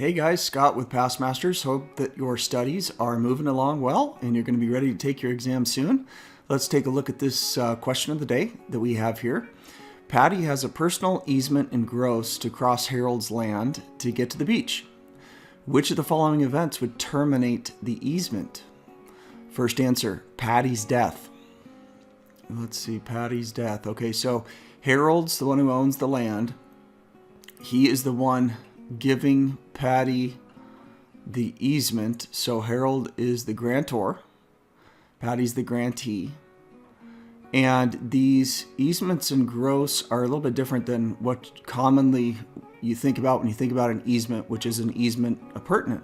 Hey guys, Scott with Past Masters. Hope that your studies are moving along well and you're going to be ready to take your exam soon. Let's take a look at this question of the day that we have here. Patty has a personal easement in gross to cross Harold's land to get to the beach. Which of the following events would terminate the easement? First answer, Patty's death. Let's see, Patty's death. Okay, so Harold's the one who owns the land. He is the one giving Patty the easement. So Harold is the grantor. Patty's the grantee. And these easements in gross are a little bit different than what commonly you think about when you think about an easement, which is an easement appurtenant.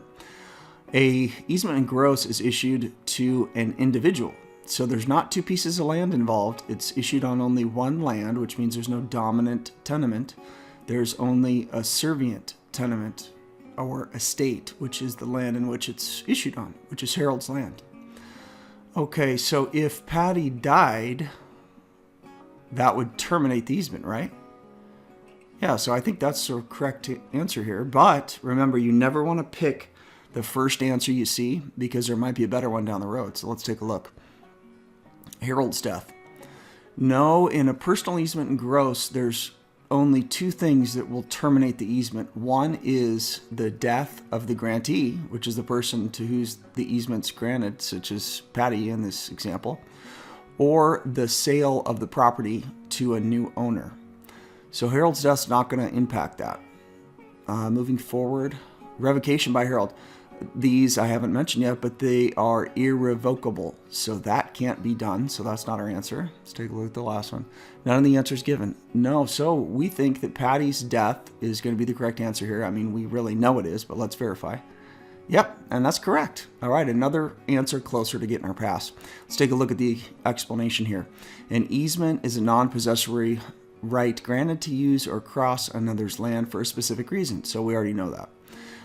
A easement in gross is issued to an individual. So there's not two pieces of land involved. It's issued on only one land, which means there's no dominant tenement. There's only a servient tenement or estate, which is the land in which it's issued on, which is Harold's land. Okay, so if Patty died, that would terminate the easement, right? Yeah, so I think that's the correct answer here. But remember, you never want to pick the first answer you see because there might be a better one down the road. So let's take a look. Harold's death. No, in a personal easement in gross, there's only two things that will terminate the easement. One is the death of the grantee, which is the person to whose the easement's granted, such as Patty in this example, or the sale of the property to a new owner. So Harold's death's not going to impact that. Moving forward, revocation by Harold. These I haven't mentioned yet, but they are irrevocable. So that can't be done. So that's not our answer. Let's take a look at the last one. None of the answers given. No, so we think that Patty's death is going to be the correct answer here. I mean, we really know it is, but let's verify. Yep, and that's correct. All right, another answer closer to getting our pass. Let's take a look at the explanation here. An easement is a non-possessory right granted to use or cross another's land for a specific reason. So we already know that.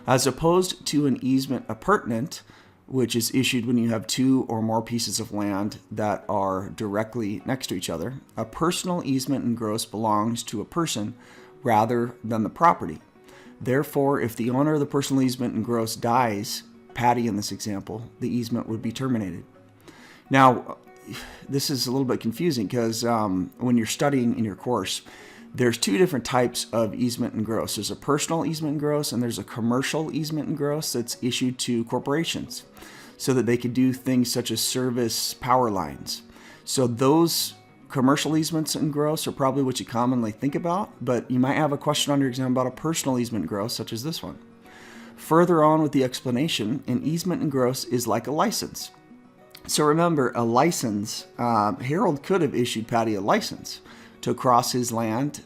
As opposed to an easement appurtenant, which is issued when you have two or more pieces of land that are directly next to each other, a personal easement in gross belongs to a person rather than the property. Therefore, if the owner of the personal easement in gross dies, Patty in this example, the easement would be terminated. Now, this is a little bit confusing because when you're studying in your course, there's two different types of easement in gross. There's a personal easement in gross and there's a commercial easement in gross that's issued to corporations so that they could do things such as service power lines. So those commercial easements in gross are probably what you commonly think about, but you might have a question on your exam about a personal easement in gross, such as this one. Further on with the explanation, an easement in gross is like a license. So remember, a license, Harold could have issued Patty a license to cross his land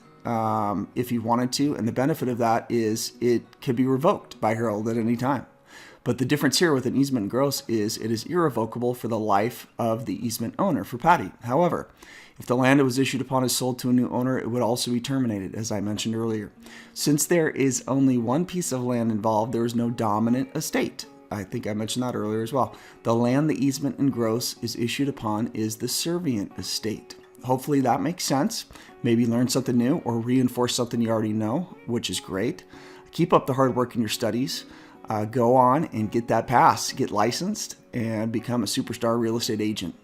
if he wanted to. And the benefit of that is it could be revoked by Harold at any time. But the difference here with an easement in gross is it is irrevocable for the life of the easement owner, for Patty. However, if the land was issued upon is sold to a new owner, it would also be terminated, as I mentioned earlier. Since there is only one piece of land involved, there is no dominant estate. I think I mentioned that earlier as well. The land the easement in gross is issued upon is the servient estate. Hopefully that makes sense. Maybe learn something new or reinforce something you already know, which is great. Keep up the hard work in your studies. Go on and get that pass, get licensed, and become a superstar real estate agent.